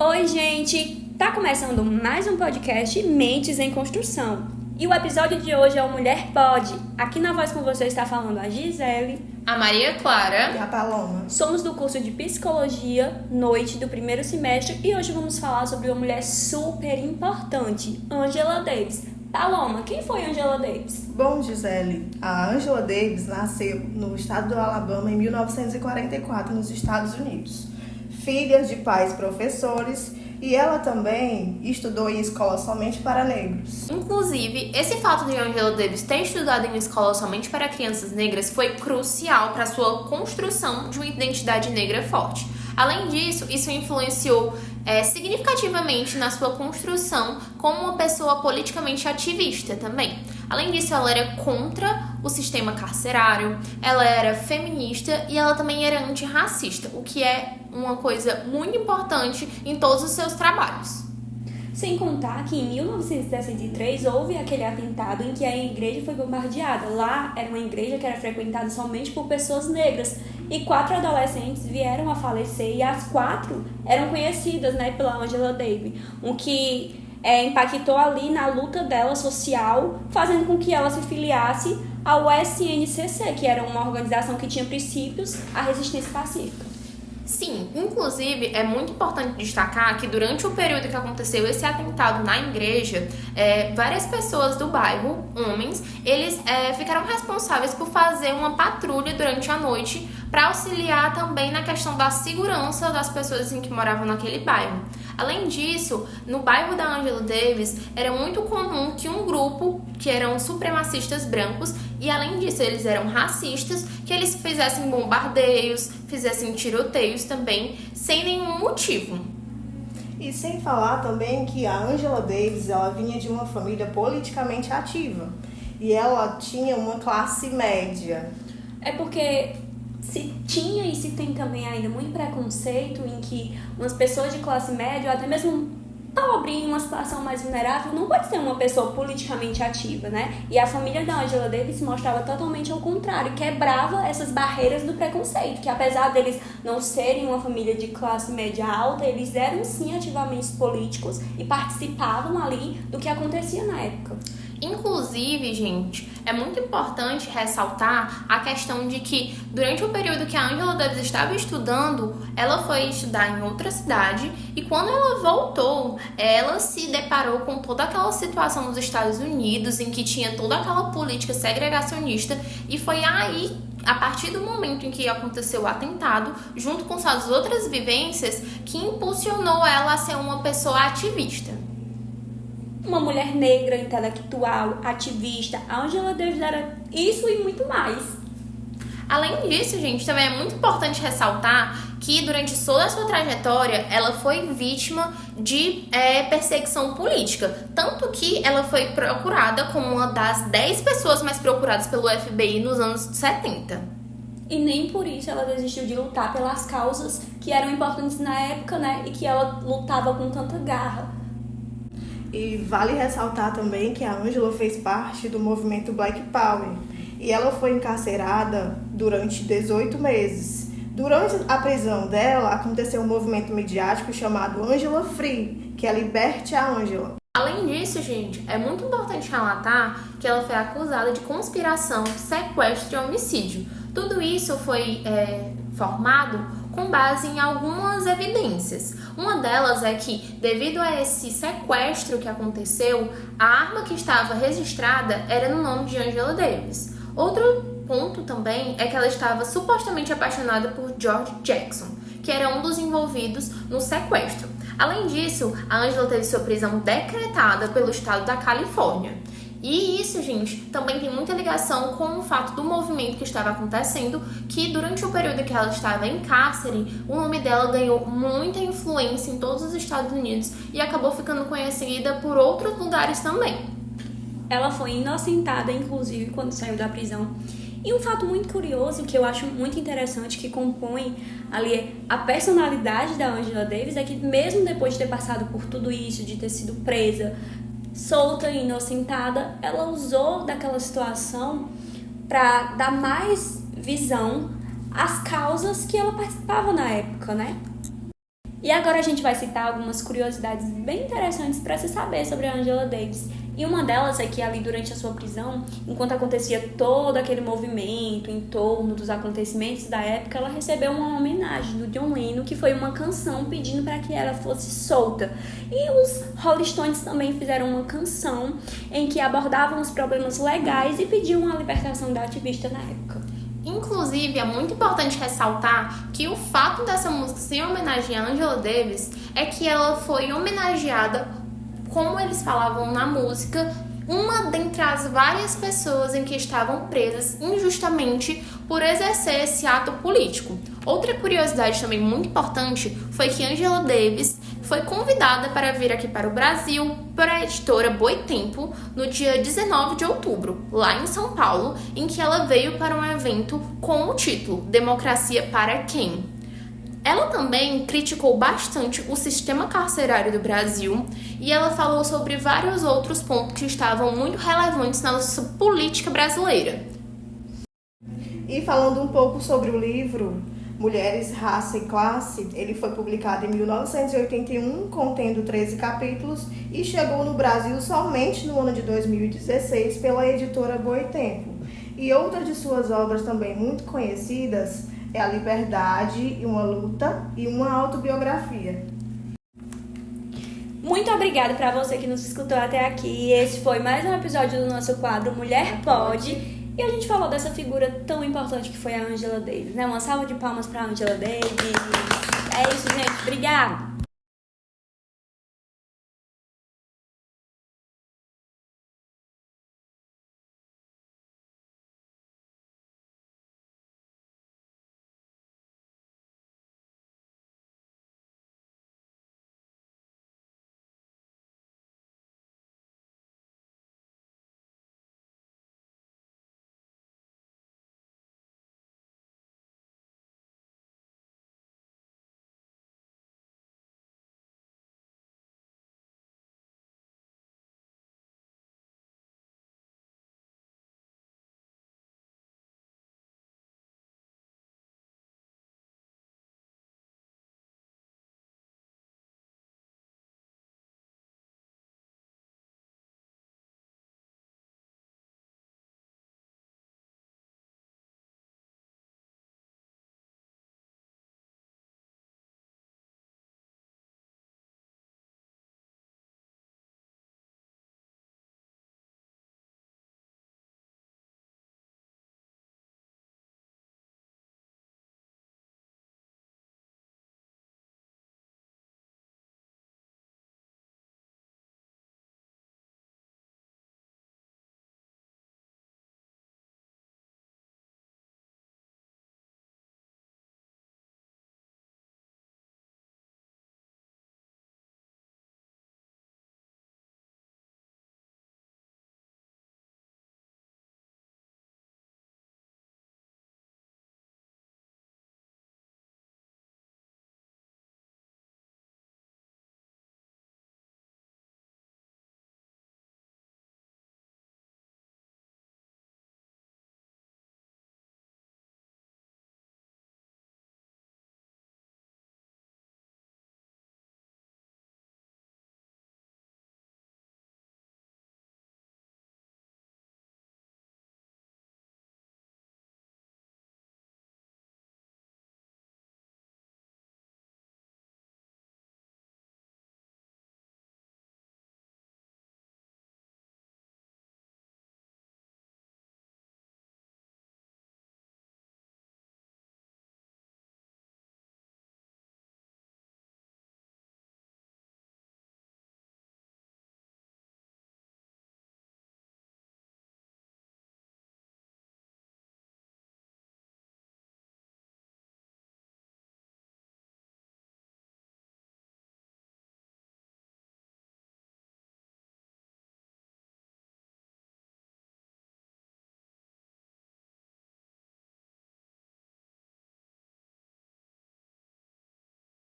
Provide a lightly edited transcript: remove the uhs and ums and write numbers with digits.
Oi, gente! Tá começando mais um podcast Mentes em Construção. E o episódio de hoje é o Mulher Pode. Aqui na voz com você está falando a Gisele, a Maria Clara e a Paloma. Somos do curso de Psicologia, noite do primeiro semestre, e hoje vamos falar sobre uma mulher super importante, Angela Davis. Paloma, quem foi Angela Davis? Bom, Gisele, a Angela Davis nasceu no estado do Alabama em 1944, nos Estados Unidos. Filha de pais professores, e ela também estudou em escola somente para negros. Inclusive, esse fato de Angela Davis ter estudado em escola somente para crianças negras foi crucial para sua construção de uma identidade negra forte. Além disso, isso influenciou significativamente na sua construção como uma pessoa politicamente ativista também. Além disso, ela era contra o sistema carcerário, ela era feminista e ela também era antirracista, o que é uma coisa muito importante em todos os seus trabalhos. Sem contar que em 1963 houve aquele atentado em que a igreja foi bombardeada. Lá era uma igreja que era frequentada somente por pessoas negras e 4 adolescentes vieram a falecer e as 4 eram conhecidas, pela Angela Davis, o que impactou ali na luta dela social, fazendo com que ela se filiasse ao SNCC, que era uma organização que tinha princípios à resistência pacífica. Sim, inclusive é muito importante destacar que durante o período que aconteceu esse atentado na igreja, várias pessoas do bairro, homens, eles ficaram responsáveis por fazer uma patrulha durante a noite para auxiliar também na questão da segurança das pessoas que moravam naquele bairro. Além disso, no bairro da Angela Davis, era muito comum que um grupo, que eram supremacistas brancos, e além disso eles eram racistas, que eles fizessem bombardeios, fizessem tiroteios também, sem nenhum motivo. E sem falar também que a Angela Davis, ela vinha de uma família politicamente ativa. E ela tinha uma classe média. É porque se tinha e se tem também ainda muito preconceito em que umas pessoas de classe média, ou até mesmo pobre, em uma situação mais vulnerável, não pode ser uma pessoa politicamente ativa, E a família da Angela Davis se mostrava totalmente ao contrário, quebrava essas barreiras do preconceito, que apesar deles não serem uma família de classe média alta, eles eram sim ativamente políticos e participavam ali do que acontecia na época. Inclusive, gente, é muito importante ressaltar a questão de que durante o período que a Angela Davis estava estudando, ela foi estudar em outra cidade e quando ela voltou, ela se deparou com toda aquela situação nos Estados Unidos em que tinha toda aquela política segregacionista e foi aí, a partir do momento em que aconteceu o atentado, junto com suas outras vivências, que impulsionou ela a ser uma pessoa ativista. Uma mulher negra, intelectual, ativista, a Angela Davis era isso e muito mais. Além disso, gente, também é muito importante ressaltar que durante toda a sua trajetória, ela foi vítima de perseguição política. Tanto que ela foi procurada como uma das 10 pessoas mais procuradas pelo FBI nos anos 70. E nem por isso ela desistiu de lutar pelas causas que eram importantes na época, e que ela lutava com tanta garra. E vale ressaltar também que a Angela fez parte do movimento Black Power e ela foi encarcerada durante 18 meses. Durante a prisão dela, aconteceu um movimento midiático chamado Angela Free, que é Liberte a Angela. Além disso, gente, é muito importante relatar que ela foi acusada de conspiração, sequestro e homicídio. Tudo isso foi formado com base em algumas evidências. Uma delas é que, devido a esse sequestro que aconteceu, a arma que estava registrada era no nome de Angela Davis. Outro ponto também é que ela estava supostamente apaixonada por George Jackson, que era um dos envolvidos no sequestro. Além disso, a Angela teve sua prisão decretada pelo estado da Califórnia. E isso, gente, também tem muita ligação com o fato do movimento que estava acontecendo, que durante o período que ela estava em cárcere, o nome dela ganhou muita influência em todos os Estados Unidos e acabou ficando conhecida por outros lugares também. Ela foi inocentada, inclusive, quando saiu da prisão. E um fato muito curioso, que eu acho muito interessante, que compõe ali a personalidade da Angela Davis, é que mesmo depois de ter passado por tudo isso, de ter sido presa, solta e inocentada, ela usou daquela situação para dar mais visão às causas que ela participava na época, E agora a gente vai citar algumas curiosidades bem interessantes para se saber sobre a Angela Davis. E uma delas é que ali durante a sua prisão, enquanto acontecia todo aquele movimento em torno dos acontecimentos da época, ela recebeu uma homenagem do John Lennon, que foi uma canção pedindo para que ela fosse solta. E os Rolling Stones também fizeram uma canção em que abordavam os problemas legais e pediam a libertação da ativista na época. Inclusive, é muito importante ressaltar que o fato dessa música ser homenagem a Angela Davis é que ela foi homenageada, como eles falavam na música, uma dentre as várias pessoas em que estavam presas injustamente por exercer esse ato político. Outra curiosidade também muito importante foi que Angela Davis foi convidada para vir aqui para o Brasil para a editora Boitempo no dia 19 de outubro, lá em São Paulo, em que ela veio para um evento com o título Democracia para Quem? Ela também criticou bastante o sistema carcerário do Brasil e ela falou sobre vários outros pontos que estavam muito relevantes na nossa política brasileira. E falando um pouco sobre o livro Mulheres, Raça e Classe, ele foi publicado em 1981, contendo 13 capítulos e chegou no Brasil somente no ano de 2016 pela editora Boitempo. E outra de suas obras também muito conhecidas é A Liberdade e uma Luta e uma Autobiografia. Muito obrigada para você que nos escutou até aqui. Esse foi mais um episódio do nosso quadro Mulher Pode. E a gente falou dessa figura tão importante que foi a Angela Davis, né? Uma salva de palmas para a Angela Davis. É isso, gente. Obrigada!